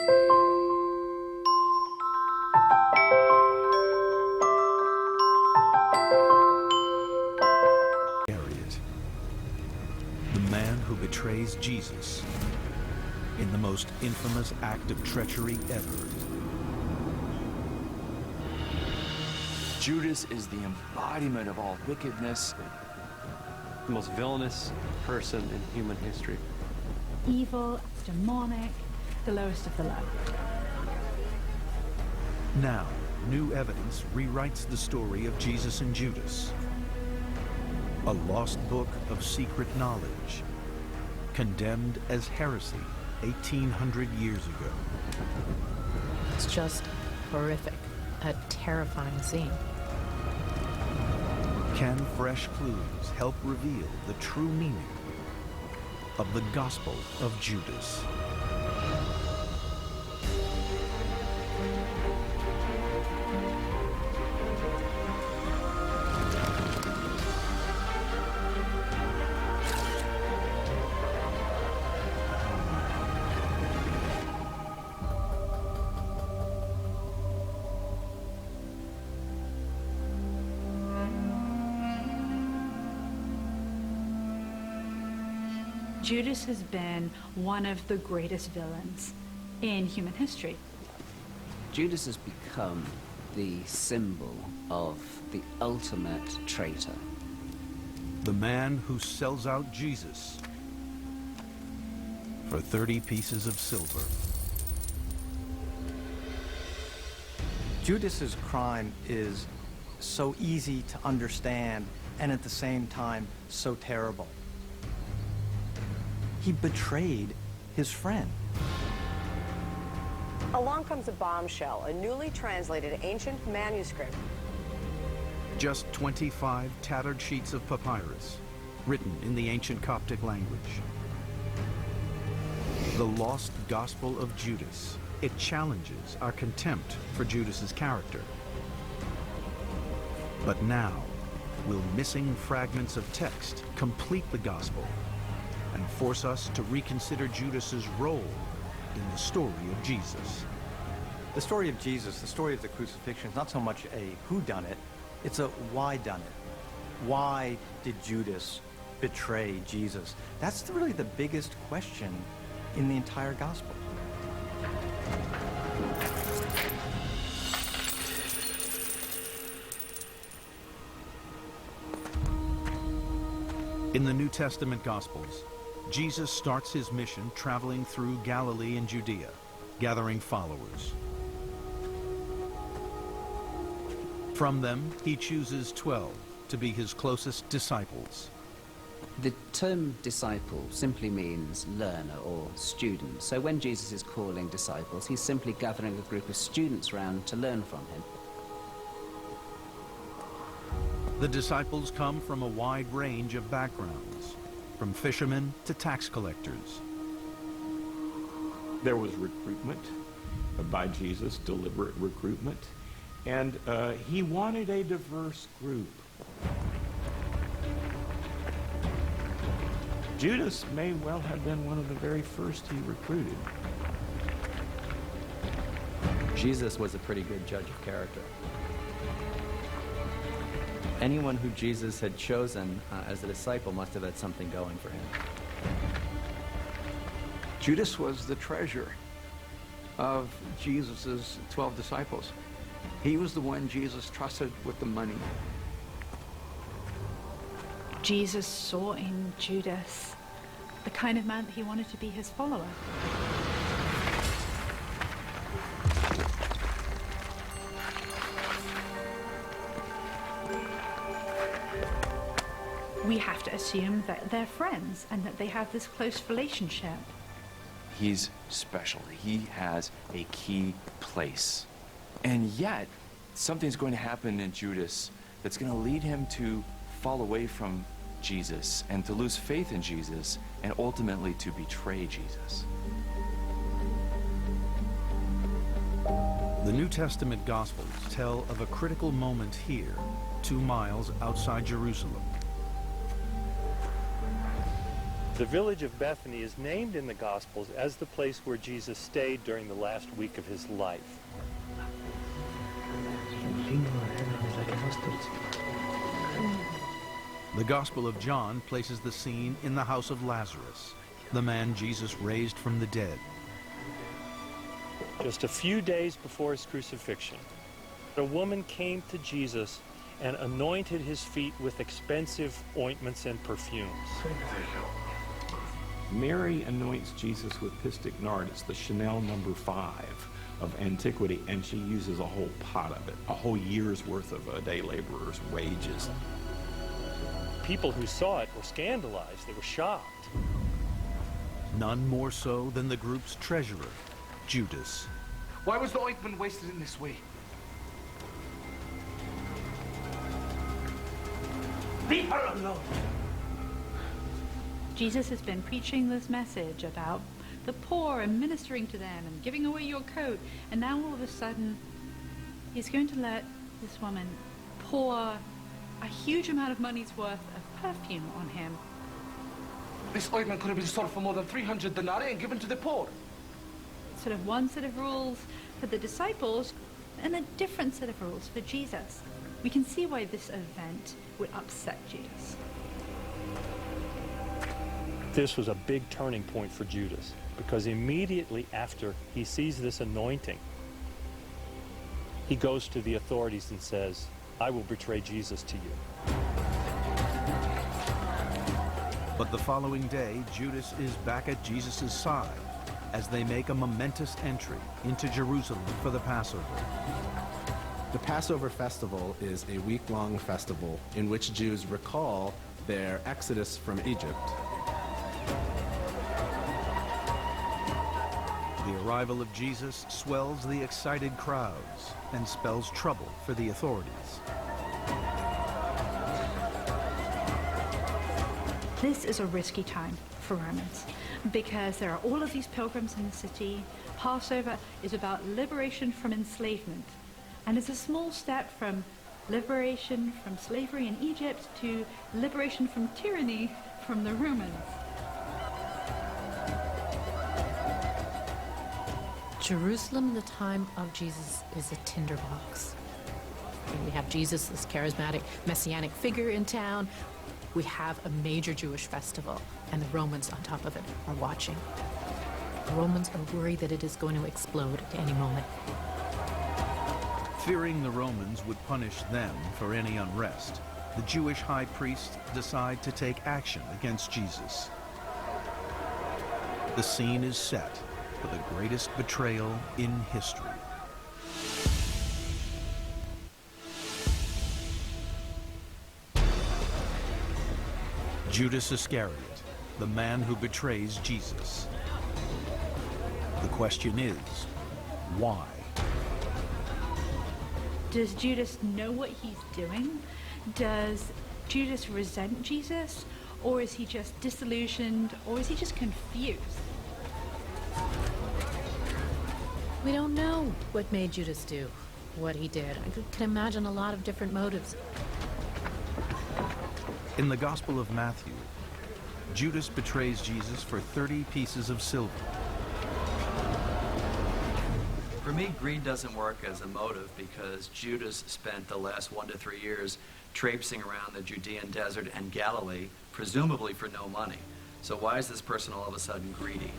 The man who betrays Jesus in the most infamous act of treachery ever. Judas is the embodiment of all wickedness. The most villainous person in human history. Evil, demonic, the lowest of the low. Now, new evidence rewrites the story of Jesus and Judas. A lost book of secret knowledge, condemned as heresy 1,800 years ago. It's just horrific, a terrifying scene. Can fresh clues help reveal the true meaning of the Gospel of Judas? Judas has been one of the greatest villains in human history. Judas has become the symbol of the ultimate traitor. The man who sells out Jesus for 30 pieces of silver. Judas's crime is so easy to understand and at the same time so terrible. He betrayed his friend. Along comes a bombshell, a newly translated ancient manuscript. Just 25 tattered sheets of papyrus, written in the ancient Coptic language. The lost Gospel of Judas. It challenges our contempt for Judas's character. But now, will missing fragments of text complete the Gospel and force us to reconsider Judas's role in the story of Jesus? The story of Jesus, the story of the crucifixion, is not so much a whodunit, it's a why done it. Why did Judas betray Jesus? That's really the biggest question in the entire gospel. In the New Testament Gospels, Jesus starts his mission traveling through Galilee and Judea, gathering followers. From them, he chooses 12 to be his closest disciples. The term disciple simply means learner or student. So when Jesus is calling disciples, he's simply gathering a group of students round to learn from him. The disciples come from a wide range of backgrounds, from fishermen to tax collectors. There was recruitment by Jesus, deliberate recruitment, and he wanted a diverse group. Judas may well have been one of the very first he recruited. Jesus was a pretty good judge of character. Anyone who Jesus had chosen as a disciple must have had something going for him. Judas was the treasurer of Jesus' 12 disciples. He was the one Jesus trusted with the money. Jesus saw in Judas the kind of man that he wanted to be his follower. We have to assume that they're friends and that they have this close relationship. He's special. He has a key place. And yet, something's going to happen in Judas that's going to lead him to fall away from Jesus and to lose faith in Jesus and ultimately to betray Jesus. The New Testament Gospels tell of a critical moment here, 2 miles outside Jerusalem. The village of Bethany is named in the Gospels as the place where Jesus stayed during the last week of his life. The Gospel of John places the scene in the house of Lazarus, the man Jesus raised from the dead. Just a few days before his crucifixion, a woman came to Jesus and anointed his feet with expensive ointments and perfumes. Mary anoints Jesus with pistic nard. It's the Chanel number 5 of antiquity, and she uses a whole pot of it, a whole year's worth of a day laborer's wages. People who saw it were scandalized. They were shocked. None more so than the group's treasurer, Judas. Why was the ointment wasted in this way? Leave her alone! Jesus has been preaching this message about the poor and ministering to them and giving away your coat, and now all of a sudden he's going to let this woman pour a huge amount of money's worth of perfume on him. This ointment could have been sold for more than 300 denarii and given to the poor. Sort of one set of rules for the disciples and a different set of rules for Jesus. We can see why this event would upset Judas. This was a big turning point for Judas, because immediately after he sees this anointing, he goes to the authorities and says, I will betray Jesus to you. But the following day, Judas is back at Jesus' side as they make a momentous entry into Jerusalem for the Passover. The Passover festival is a week-long festival in which Jews recall their exodus from Egypt. The arrival of Jesus swells the excited crowds and spells trouble for the authorities. This is a risky time for Romans because there are all of these pilgrims in the city. Passover is about liberation from enslavement, and it's a small step from liberation from slavery in Egypt to liberation from tyranny from the Romans. Jerusalem in the time of Jesus is a tinderbox. We have Jesus, this charismatic, messianic figure in town. We have a major Jewish festival, and the Romans on top of it are watching. The Romans are worried that it is going to explode at any moment. Fearing the Romans would punish them for any unrest, the Jewish high priests decide to take action against Jesus. The scene is set for the greatest betrayal in history. Judas Iscariot, the man who betrays Jesus. The question is, why? Does Judas know what he's doing? Does Judas resent Jesus? Or is he just disillusioned? Or is he just confused? We don't know what made Judas do what he did. I can imagine a lot of different motives. In the Gospel of Matthew, Judas betrays Jesus for 30 pieces of silver. For me, greed doesn't work as a motive because Judas spent the last 1 to 3 years traipsing around the Judean desert and Galilee, presumably for no money. So why is this person all of a sudden greedy?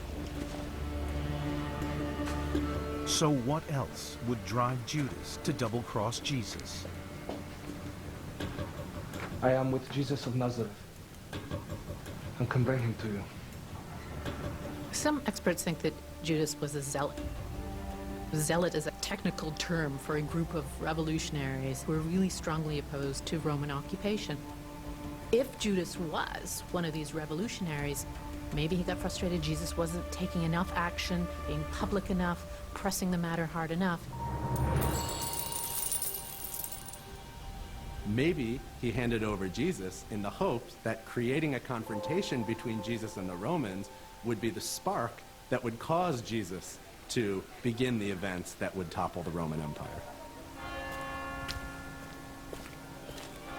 So what else would drive Judas to double-cross Jesus? I am with Jesus of Nazareth and can bring him to you. Some experts think that Judas was a zealot. Zealot is a technical term for a group of revolutionaries who were really strongly opposed to Roman occupation. If Judas was one of these revolutionaries, maybe he got frustrated Jesus wasn't taking enough action, being public enough, pressing the matter hard enough. Maybe he handed over Jesus in the hopes that creating a confrontation between Jesus and the Romans would be the spark that would cause Jesus to begin the events that would topple the Roman Empire.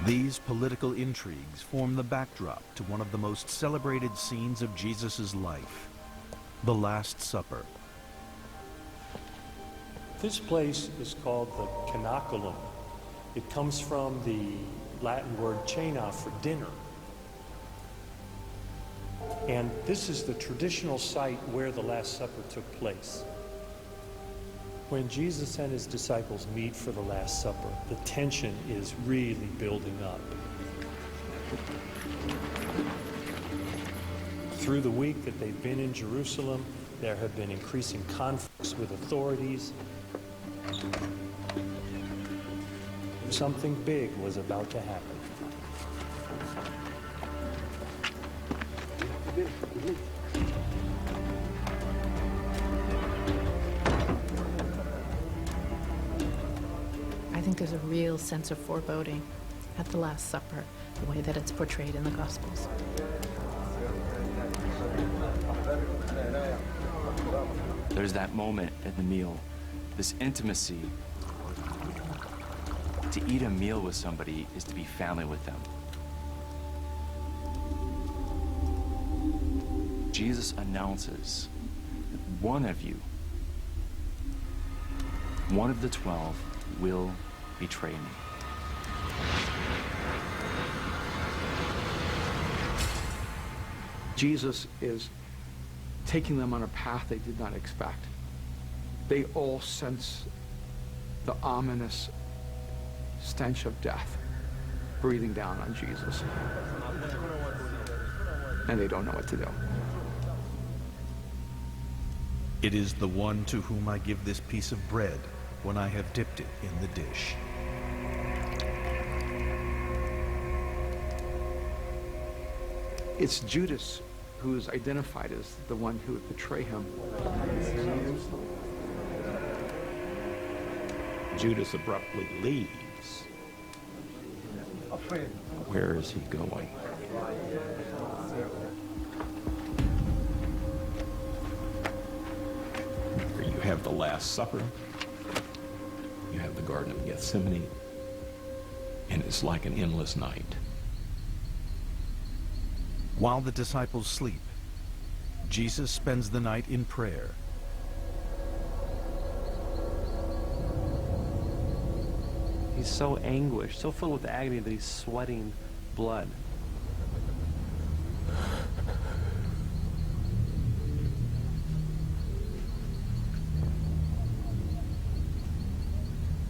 These political intrigues form the backdrop to one of the most celebrated scenes of Jesus' life, the Last Supper. This place is called the Cenaculum. It comes from the Latin word cena for dinner. And this is the traditional site where the Last Supper took place. When Jesus and his disciples meet for the Last Supper, the tension is really building up. Through the week that they've been in Jerusalem, there have been increasing conflicts with authorities. Something big was about to happen. I think there's a real sense of foreboding at the Last Supper, the way that it's portrayed in the Gospels. There's that moment at the meal, this intimacy. To eat a meal with somebody is to be family with them. Jesus announces that one of you, one of the 12, will betray me. Jesus is taking them on a path they did not expect. They all sense the ominous stench of death breathing down on Jesus. And they don't know what to do. It is the one to whom I give this piece of bread when I have dipped it in the dish. It's Judas who is identified as the one who would betray him. Judas abruptly leaves. Where is he going? Here you have the Last Supper. You have the Garden of Gethsemane. And it's like an endless night. While the disciples sleep, Jesus spends the night in prayer. He's so anguished, so filled with agony that he's sweating blood.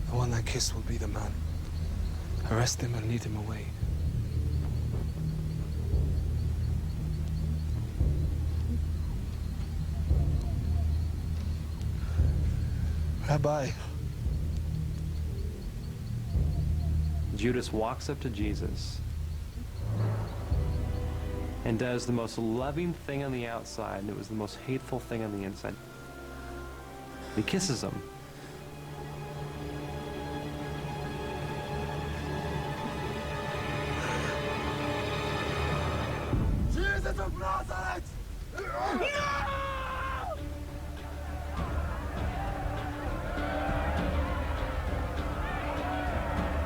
The one I kiss will be the man. Arrest him and lead him away. Rabbi. Judas walks up to Jesus and does the most loving thing on the outside, and it was the most hateful thing on the inside. He kisses him. Jesus of Nazareth!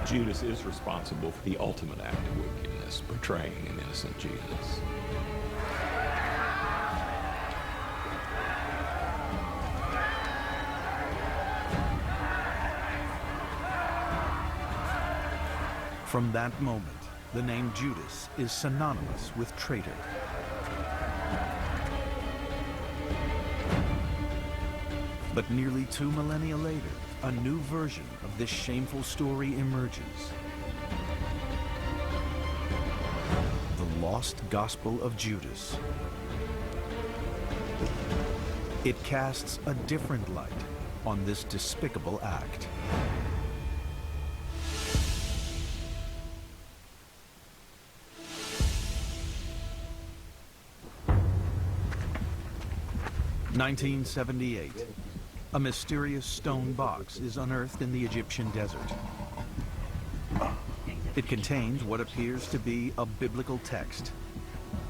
Judas is responsible for the ultimate act of wickedness, betraying an innocent Jesus. From that moment, the name Judas is synonymous with traitor. But nearly 2 millennia later, a new version of this shameful story emerges. The Lost Gospel of Judas. It casts a different light on this despicable act. (1978). A mysterious stone box is unearthed in the Egyptian desert. It contains what appears to be a biblical text,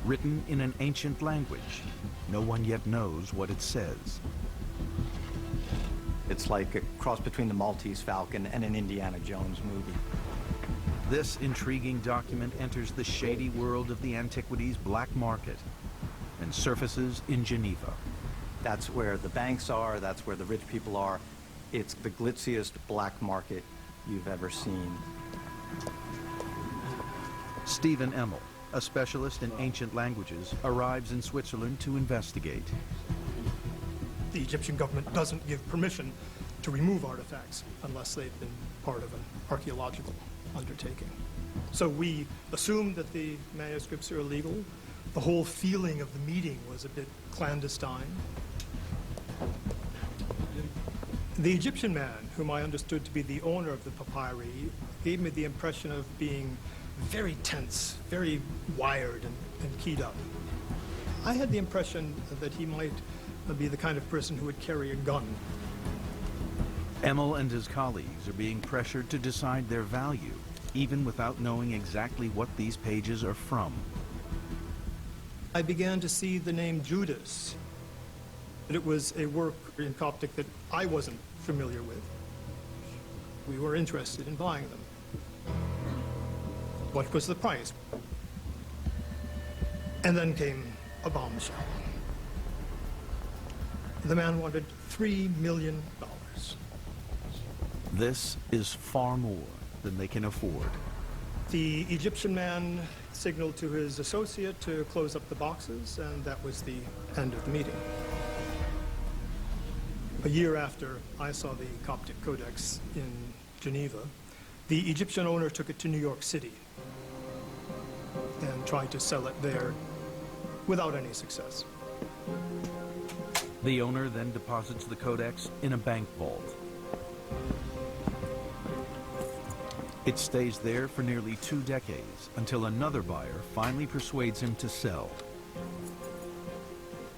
written in an ancient language. No one yet knows what it says. It's like a cross between the Maltese Falcon and an Indiana Jones movie. This intriguing document enters the shady world of the antiquities black market and surfaces in Geneva. That's where the banks are, that's where the rich people are. It's the glitziest black market you've ever seen. Stephen Emmel, a specialist in ancient languages, arrives in Switzerland to investigate. The Egyptian government doesn't give permission to remove artifacts unless they've been part of an archaeological undertaking. So we assumed that the manuscripts are illegal. The whole feeling of the meeting was a bit clandestine. The Egyptian man, whom I understood to be the owner of the papyri, gave me the impression of being very tense, very wired and keyed up. I had the impression that he might be the kind of person who would carry a gun. Emmel and his colleagues are being pressured to decide their value, even without knowing exactly what these pages are from. I began to see the name Judas. It was a work in Coptic that I wasn't familiar with. We were interested in buying them. What was the price? And then came a bombshell. The man wanted $3 million. This is far more than they can afford. The Egyptian man signaled to his associate to close up the boxes, and that was the end of the meeting. A year after I saw the Coptic Codex in Geneva, the Egyptian owner took it to New York City and tried to sell it there without any success. The owner then deposits the codex in a bank vault. It stays there for nearly 2 decades until another buyer finally persuades him to sell.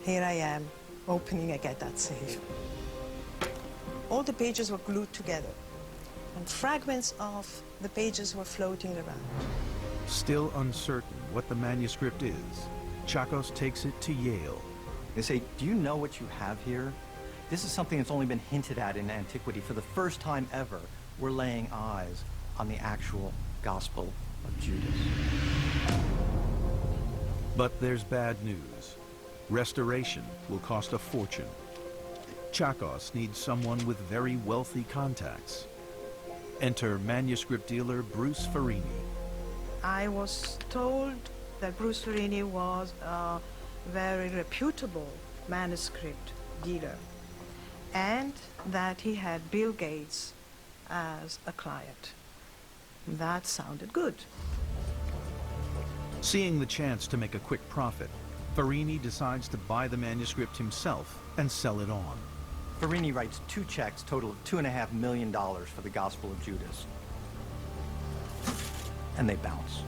Here I am, opening again that safe. All the pages were glued together, and fragments of the pages were floating around. Still uncertain what the manuscript is, Chakos takes it to Yale. They say, do you know what you have here? This is something that's only been hinted at in antiquity. For the first time ever, we're laying eyes on the actual Gospel of Judas. But there's bad news. Restoration will cost a fortune. Chakos needs someone with very wealthy contacts. Enter manuscript dealer Bruce Farini. I was told that Bruce Farini was a very reputable manuscript dealer and that he had Bill Gates as a client. That sounded good. Seeing the chance to make a quick profit, Farini decides to buy the manuscript himself and sell it on. Farini writes 2 checks total of $2.5 million for the Gospel of Judas. And they bounce.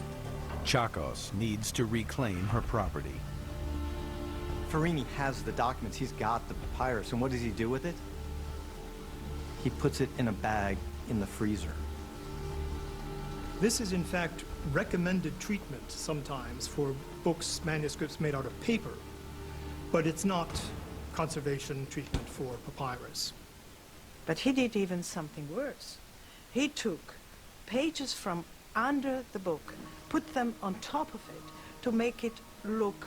Chakos needs to reclaim her property. Farini has the documents. He's got the papyrus. And what does he do with it? He puts it in a bag in the freezer. This is, in fact, recommended treatment sometimes for books, manuscripts made out of paper, but it's not conservation treatment for papyrus. But he did even something worse. He took pages from under the book, put them on top of it to make it look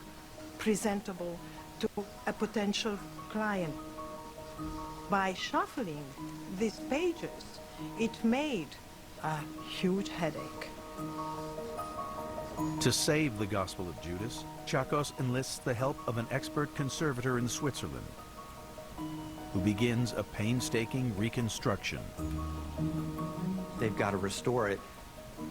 presentable to a potential client. By shuffling these pages, it made a huge headache. To save the Gospel of Judas, Chakos enlists the help of an expert conservator in Switzerland, who begins a painstaking reconstruction. They've got to restore it,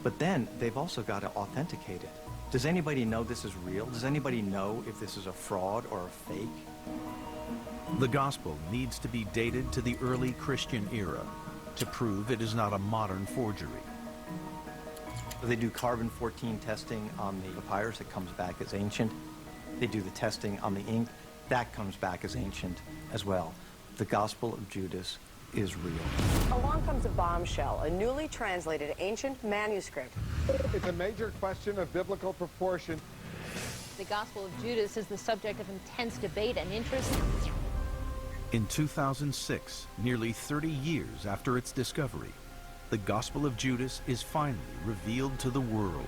but then they've also got to authenticate it. Does anybody know this is real? Does anybody know if this is a fraud or a fake? The Gospel needs to be dated to the early Christian era to prove it is not a modern forgery. They do carbon-14 testing on the papyrus. It comes back as ancient. They do the testing on the ink. That comes back as ancient as well. The Gospel of Judas is real. Along comes a bombshell, a newly translated ancient manuscript. It's a major question of biblical proportion. The Gospel of Judas is the subject of intense debate and interest. In 2006, nearly 30 years after its discovery, the Gospel of Judas is finally revealed to the world.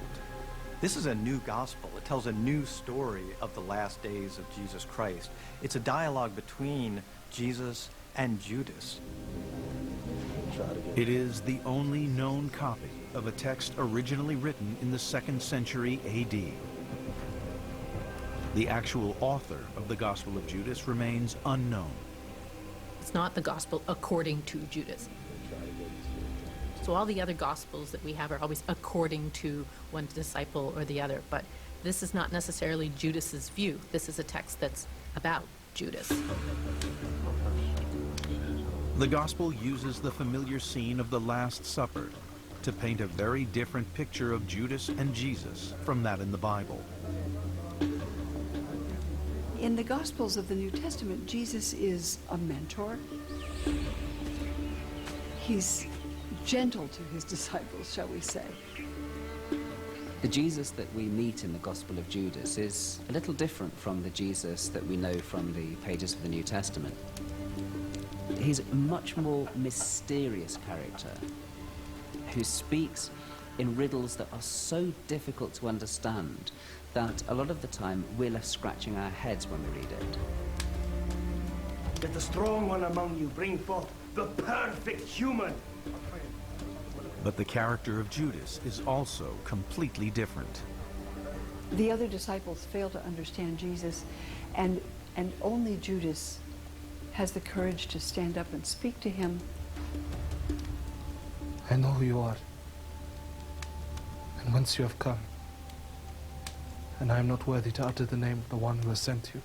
This is a new gospel. It tells a new story of the last days of Jesus Christ. It's a dialogue between Jesus and Judas. It is the only known copy of a text originally written in the 2nd century AD. The actual author of the Gospel of Judas remains unknown. It's not the gospel according to Judas. So all the other gospels that we have are always according to one disciple or the other, but this is not necessarily Judas's view. This is a text that's about Judas. The Gospel uses the familiar scene of the Last Supper to paint a very different picture of Judas and Jesus from that in the Bible. In the Gospels of the New Testament, Jesus is a mentor. He's gentle to his disciples, shall we say. The Jesus that we meet in the Gospel of Judas is a little different from the Jesus that we know from the pages of the New Testament. He's a much more mysterious character who speaks in riddles that are so difficult to understand that a lot of the time we're left scratching our heads when we read it. Let the strong one among you bring forth the perfect human. But the character of Judas is also completely different. The other disciples fail to understand Jesus, and only Judas has the courage to stand up and speak to him. I know who you are, and whence you have come, and I am not worthy to utter the name of the one who has sent you.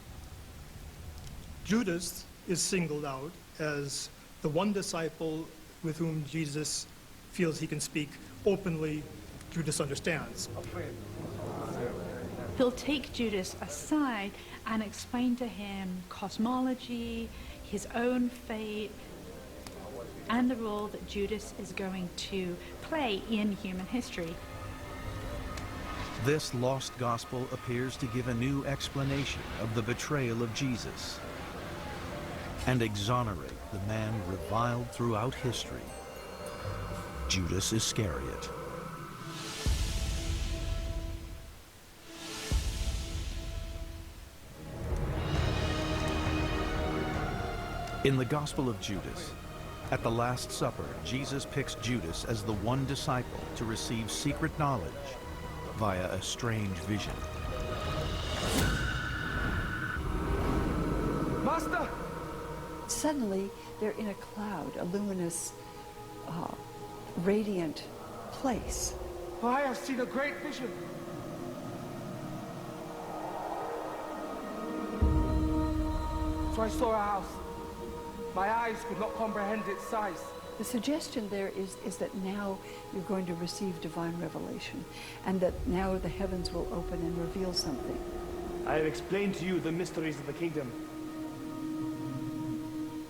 Judas is singled out as the one disciple with whom Jesus feels he can speak openly. Judas understands. He'll take Judas aside and explain to him cosmology, his own fate, and the role that Judas is going to play in human history. This lost gospel appears to give a new explanation of the betrayal of Jesus and exonerate the man reviled throughout history, Judas Iscariot. In the Gospel of Judas, at the Last Supper, Jesus picks Judas as the one disciple to receive secret knowledge via a strange vision. Master! Suddenly, they're in a cloud, a luminous, radiant place. I have seen a great vision. So I saw a house. My eyes could not comprehend its size. The suggestion there is that now you're going to receive divine revelation, and that now the heavens will open and reveal something. I have explained to you the mysteries of the kingdom.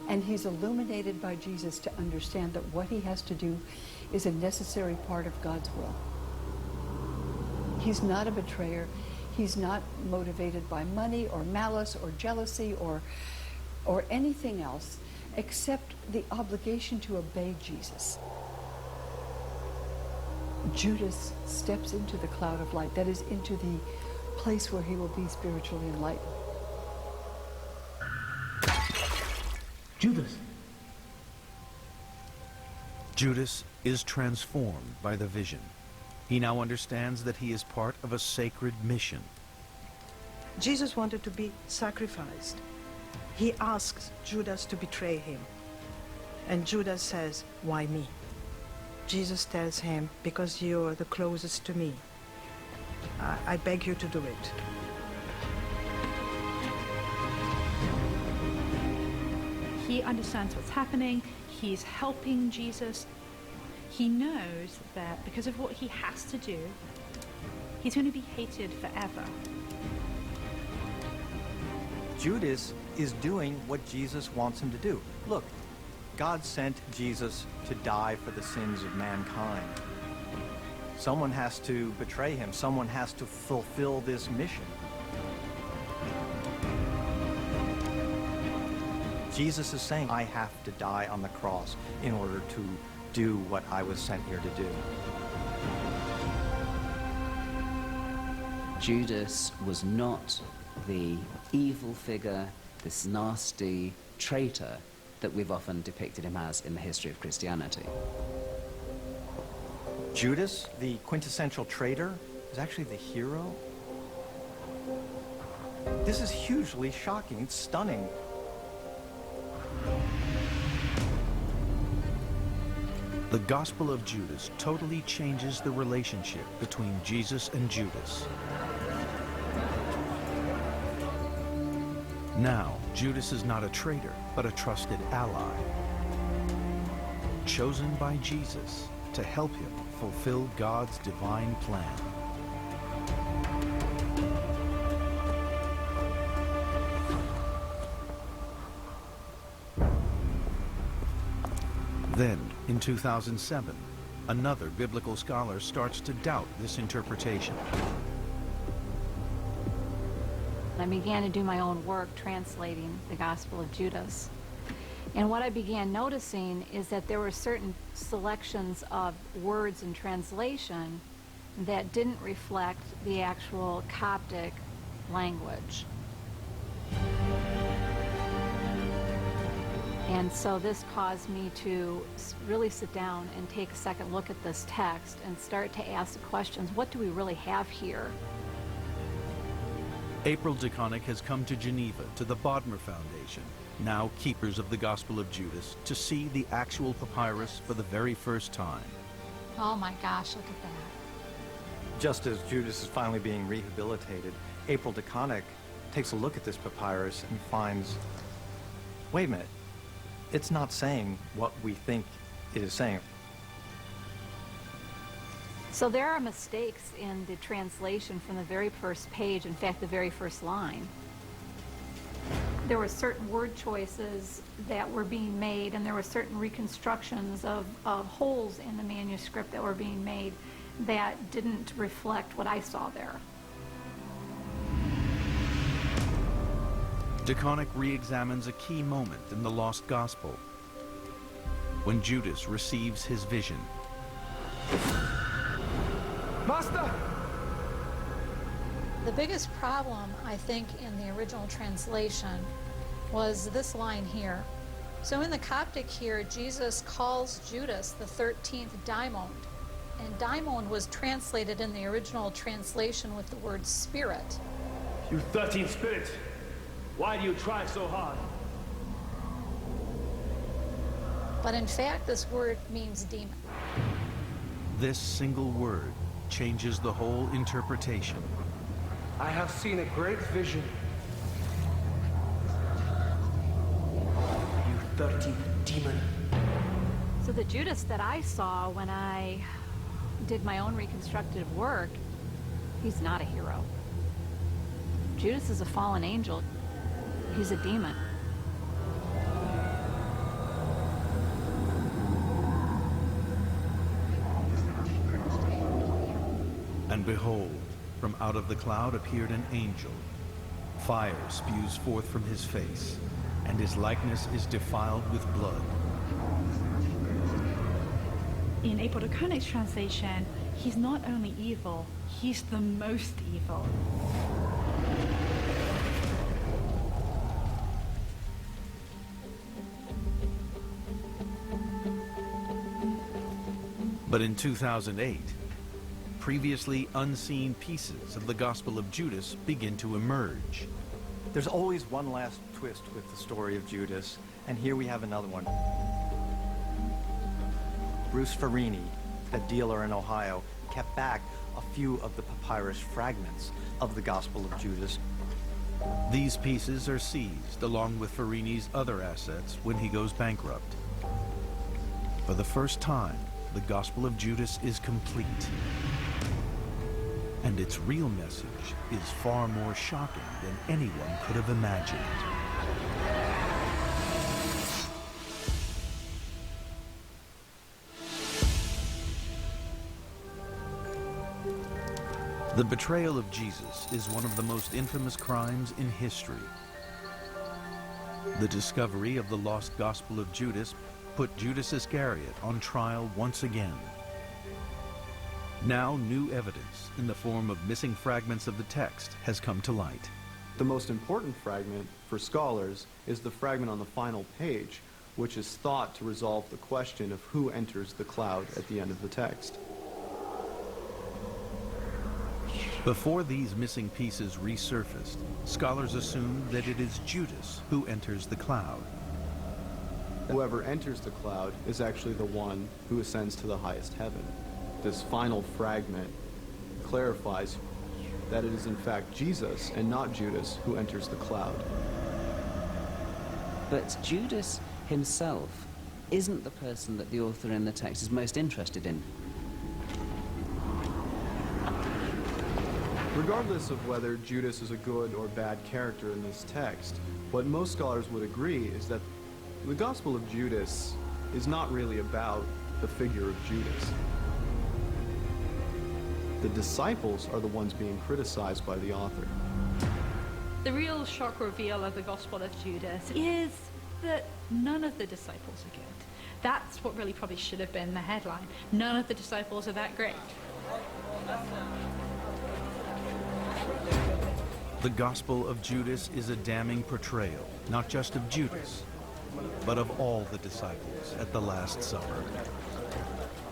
And he's illuminated by Jesus to understand that what he has to do is a necessary part of God's will. He's not a betrayer. He's not motivated by money or malice or jealousy or anything else except the obligation to obey Jesus. Judas steps into the cloud of light, that is, into the place where he will be spiritually enlightened. Judas. Judas is transformed by the vision. He now understands that he is part of a sacred mission. Jesus wanted to be sacrificed. He asks Judas to betray him. And Judas says, "Why me?" Jesus tells him, "Because you're the closest to me. I beg you to do it." He understands what's happening. He's helping Jesus. He knows that because of what he has to do, he's going to be hated forever. Judas is doing what Jesus wants him to do. Look, God sent Jesus to die for the sins of mankind. Someone has to betray him. Someone has to fulfill this mission. Jesus is saying, I have to die on the cross in order to do what I was sent here to do. Judas was not the evil figure, this nasty traitor that we've often depicted him as in the history of Christianity. Judas, the quintessential traitor, is actually the hero? This is hugely shocking. It's stunning. The Gospel of Judas totally changes the relationship between Jesus and Judas. Now, Judas is not a traitor, but a trusted ally, chosen by Jesus to help him fulfill God's divine plan. Then, in 2007, another biblical scholar starts to doubt this interpretation. I began to do my own work translating the Gospel of Judas. And what I began noticing is that there were certain selections of words in translation that didn't reflect the actual Coptic language. And so this caused me to really sit down and take a second look at this text and start to ask the questions, what do we really have here? April DeConnick has come to Geneva to the Bodmer Foundation, now keepers of the Gospel of Judas, to see the actual papyrus for the very first time. Oh my gosh, look at that. Just as Judas is finally being rehabilitated, April DeConnick takes a look at this papyrus and finds, wait a minute, it's not saying what we think it is saying. So there are mistakes in the translation from the very first page, in fact, the very first line. There were certain word choices that were being made, and there were certain reconstructions of holes in the manuscript that were being made that didn't reflect what I saw there. DeConnick re-examines a key moment in the Lost Gospel, when Judas receives his vision. Master! The biggest problem, I think, in the original translation was this line here. So in the Coptic here, Jesus calls Judas the 13th daimon. And daimon was translated in the original translation with the word spirit. You 13th spirit! Why do you try so hard? But in fact, this word means demon. This single word changes the whole interpretation. I have seen a great vision. You 13th demon. So the Judas that I saw when I did my own reconstructive work, he's not a hero. Judas is a fallen angel. He's a demon. And behold, from out of the cloud appeared an angel. Fire spews forth from his face, and his likeness is defiled with blood. In April DeConnick's translation, he's not only evil, he's the most evil. But in 2008, previously unseen pieces of the Gospel of Judas begin to emerge. There's always one last twist with the story of Judas, and here we have another one. Bruce Farini, the dealer in Ohio, kept back a few of the papyrus fragments of the Gospel of Judas. These pieces are seized along with Farini's other assets when he goes bankrupt. For the first time, the Gospel of Judas is complete. And its real message is far more shocking than anyone could have imagined. The betrayal of Jesus is one of the most infamous crimes in history. The discovery of the lost Gospel of Judas put Judas Iscariot on trial once again. Now new evidence in the form of missing fragments of the text has come to light. The most important fragment for scholars is the fragment on the final page, which is thought to resolve the question of who enters the cloud at the end of the text. Before these missing pieces resurfaced, scholars assumed that it is Judas who enters the cloud. Whoever enters the cloud is actually the one who ascends to the highest heaven. This final fragment clarifies that it is in fact Jesus and not Judas who enters the cloud. But Judas himself isn't the person that the author in the text is most interested in. Regardless of whether Judas is a good or bad character in this text, what most scholars would agree is that the Gospel of Judas is not really about the figure of Judas. The disciples are the ones being criticized by the author. The real shock reveal of the Gospel of Judas is that none of the disciples are good. That's what really probably should have been the headline. None of the disciples are that great. The Gospel of Judas is a damning portrayal, not just of Judas, but of all the disciples at the Last Supper.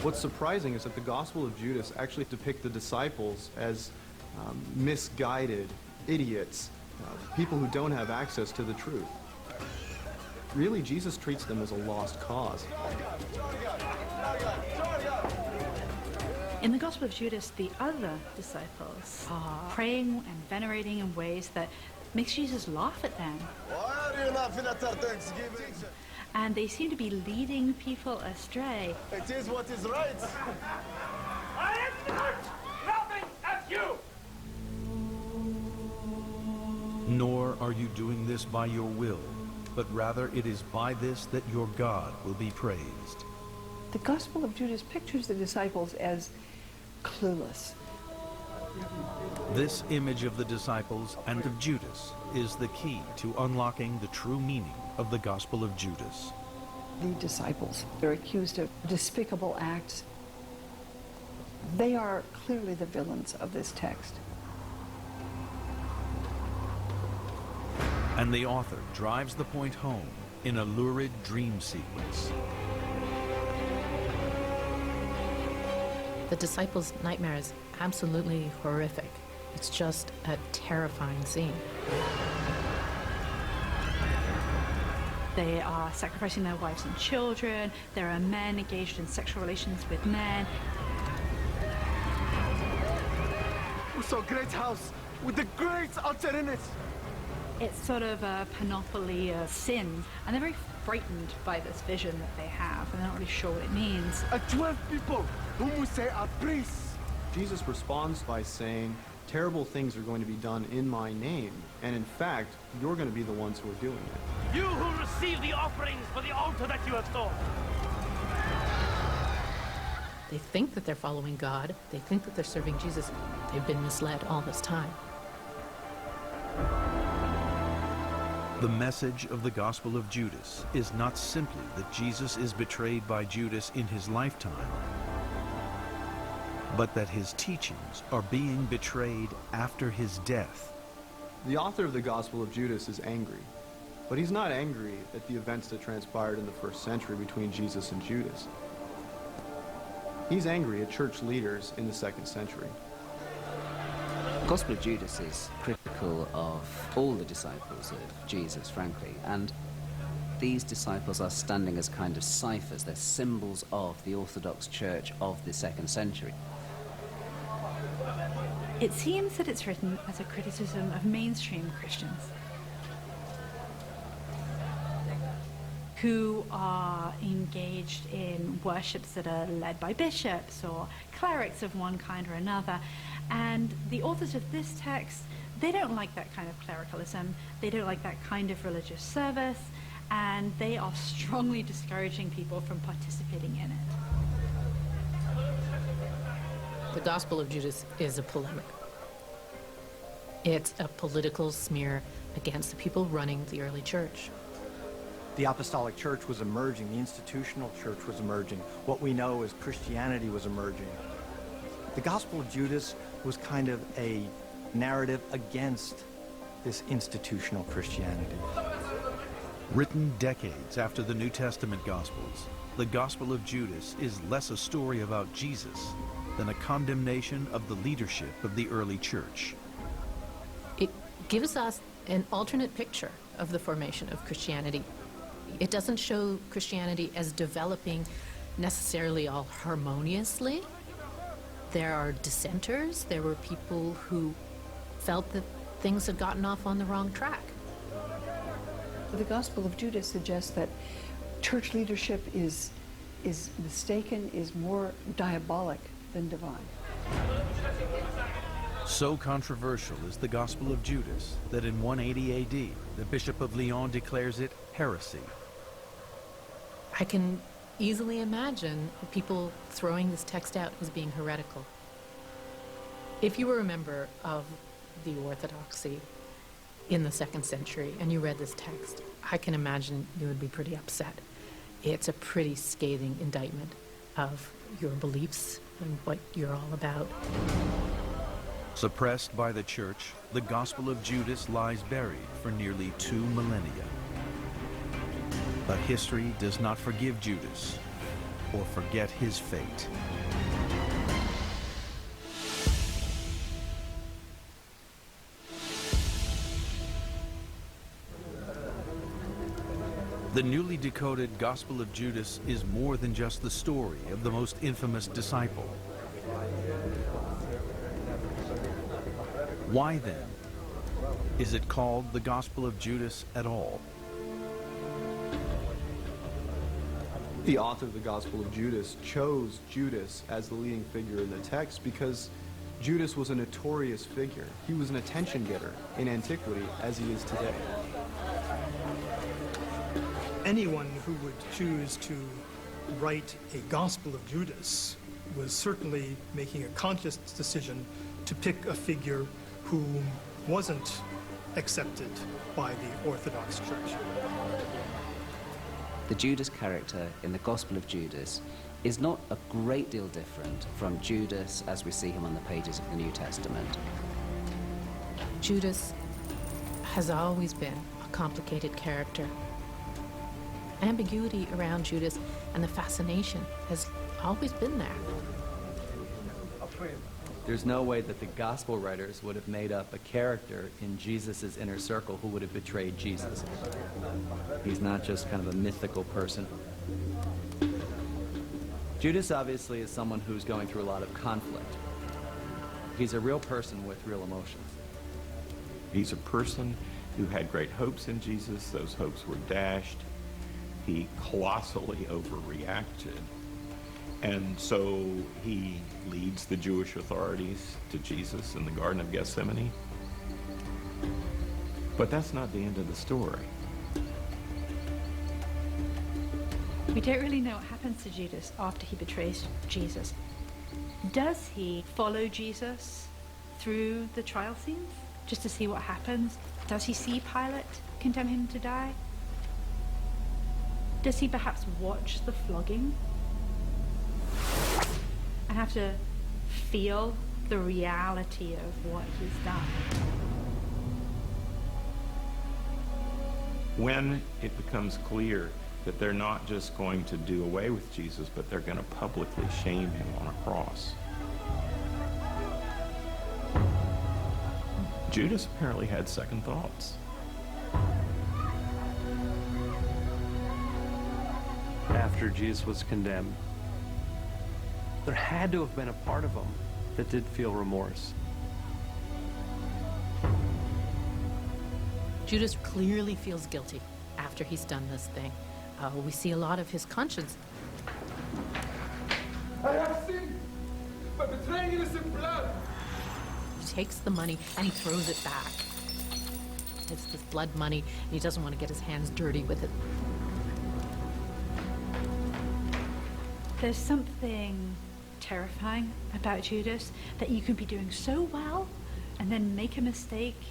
What's surprising is that the Gospel of Judas actually depicts the disciples as misguided idiots, people who don't have access to the truth. Really, Jesus treats them as a lost cause. In the Gospel of Judas, the other disciples are praying and venerating in ways that makes Jesus laugh at them. Why are you laughing at our Thanksgiving? And they seem to be leading people astray. It is what is right. I am not laughing at you! Nor are you doing this by your will, but rather it is by this that your God will be praised. The Gospel of Judas pictures the disciples as clueless. This image of the disciples and of Judas is the key to unlocking the true meaning of the Gospel of Judas. The disciples are accused of despicable acts. They are clearly the villains of this text. And the author drives the point home in a lurid dream sequence. The disciples' nightmare is absolutely horrific. It's just a terrifying scene. They are sacrificing their wives and children. There are men engaged in sexual relations with men. We saw a great house with the great altar in it. It's sort of a panoply of sin, and they're very frightened by this vision that they have, and they're not really sure what it means. 12 people whom we say are priests. Jesus responds by saying, terrible things are going to be done in my name, and in fact, you're going to be the ones who are doing it. You who receive the offerings for the altar that you have thought. They think that they're following God. They think that they're serving Jesus. They've been misled all this time. The message of the Gospel of Judas is not simply that Jesus is betrayed by Judas in his lifetime, but that his teachings are being betrayed after his death. The author of the Gospel of Judas is angry, but he's not angry at the events that transpired in the first century between Jesus and Judas. He's angry at church leaders in the second century. The Gospel of Judas is critical of all the disciples of Jesus, frankly, and these disciples are standing as kind of ciphers. They're symbols of the Orthodox Church of the second century. It seems that it's written as a criticism of mainstream Christians who are engaged in worships that are led by bishops or clerics of one kind or another. And the authors of this text, they don't like that kind of clericalism, they don't like that kind of religious service, and they are strongly discouraging people from participating in it. The Gospel of Judas is a polemic. It's a political smear against the people running the early church. The apostolic church was emerging, the institutional church was emerging, what we know as Christianity was emerging. The Gospel of Judas was kind of a narrative against this institutional Christianity. Written decades after the New Testament Gospels, the Gospel of Judas is less a story about Jesus than a condemnation of the leadership of the early church. It gives us an alternate picture of the formation of Christianity. It doesn't show Christianity as developing necessarily all harmoniously. There are dissenters. There were people who felt that things had gotten off on the wrong track. The Gospel of Judas suggests that church leadership is mistaken, is more diabolic than divine. So controversial is the Gospel of Judas that in 180 AD, the Bishop of Lyon declares it heresy. I can easily imagine people throwing this text out as being heretical. If you were a member of the Orthodoxy in the 2nd century and you read this text, I can imagine you would be pretty upset. It's a pretty scathing indictment of your beliefs and what you're all about. Suppressed by the church, the Gospel of Judas lies buried for nearly 2 millennia. But history does not forgive Judas or forget his fate. The newly decoded Gospel of Judas is more than just the story of the most infamous disciple. Why then is it called the Gospel of Judas at all? The author of the Gospel of Judas chose Judas as the leading figure in the text because Judas was a notorious figure. He was an attention getter in antiquity as he is today. Anyone who would choose to write a Gospel of Judas was certainly making a conscious decision to pick a figure who wasn't accepted by the Orthodox Church. The Judas character in the Gospel of Judas is not a great deal different from Judas as we see him on the pages of the New Testament. Judas has always been a complicated character. Ambiguity around Judas and the fascination has always been there. There's no way that the gospel writers would have made up a character in Jesus' inner circle who would have betrayed Jesus. He's not just kind of a mythical person. Judas obviously is someone who's going through a lot of conflict. He's a real person with real emotions. He's a person who had great hopes in Jesus. Those hopes were dashed. He colossally overreacted. And so he leads the Jewish authorities to Jesus in the Garden of Gethsemane. But that's not the end of the story. We don't really know what happens to Judas after he betrays Jesus. Does he follow Jesus through the trial scenes just to see what happens? Does he see Pilate condemn him to die? Does he perhaps watch the flogging and have to feel the reality of what he's done? When it becomes clear that they're not just going to do away with Jesus, but they're going to publicly shame him on a cross. Judas apparently had second thoughts. After Jesus was condemned, there had to have been a part of him that did feel remorse. Judas clearly feels guilty after he's done this thing. We see a lot of his conscience. I have sinned by betraying innocent blood. He takes the money and he throws it back. It's this blood money, and he doesn't want to get his hands dirty with it. There's something terrifying about Judas, that you can be doing so well and then make a mistake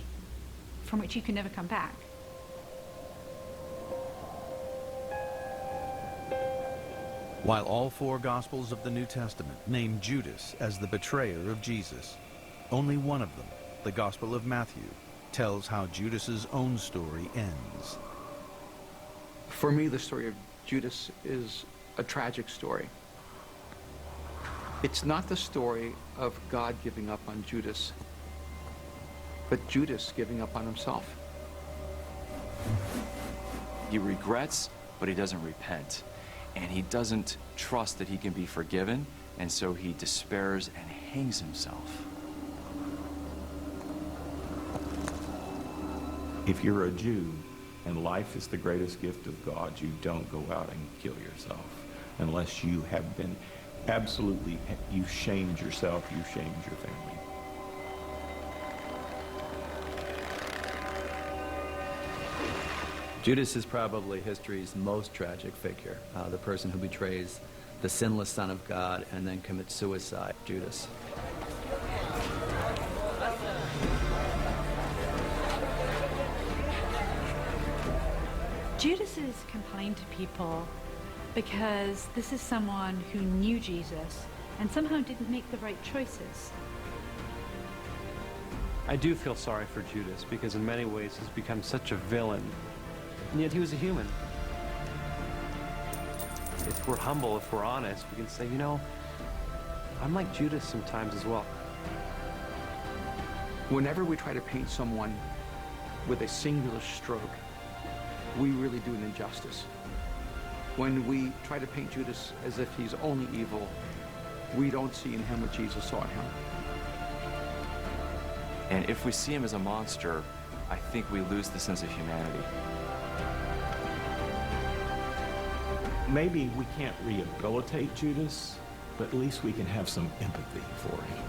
from which you can never come back. While all four Gospels of the New Testament name Judas as the betrayer of Jesus, only one of them, the Gospel of Matthew, tells how Judas's own story ends. For me, the story of Judas is a tragic story. It's not the story of God giving up on Judas, but Judas giving up on himself. He regrets, but he doesn't repent. And he doesn't trust that he can be forgiven, and so he despairs and hangs himself. If you're a Jew and life is the greatest gift of God, you don't go out and kill yourself unless you have been absolutely, you've shamed yourself, you've shamed your family. Judas is probably history's most tragic figure, the person who betrays the sinless Son of God and then commits suicide, Judas. Judas is compelling to people because this is someone who knew Jesus and somehow didn't make the right choices. I do feel sorry for Judas because in many ways he's become such a villain, and yet he was a human. If we're humble, if we're honest, we can say, you know, I'm like Judas sometimes as well. Whenever we try to paint someone with a singular stroke, we really do an injustice. When we try to paint Judas as if he's only evil, we don't see in him what Jesus saw in him. And if we see him as a monster, I think we lose the sense of humanity. Maybe we can't rehabilitate Judas, but at least we can have some empathy for him.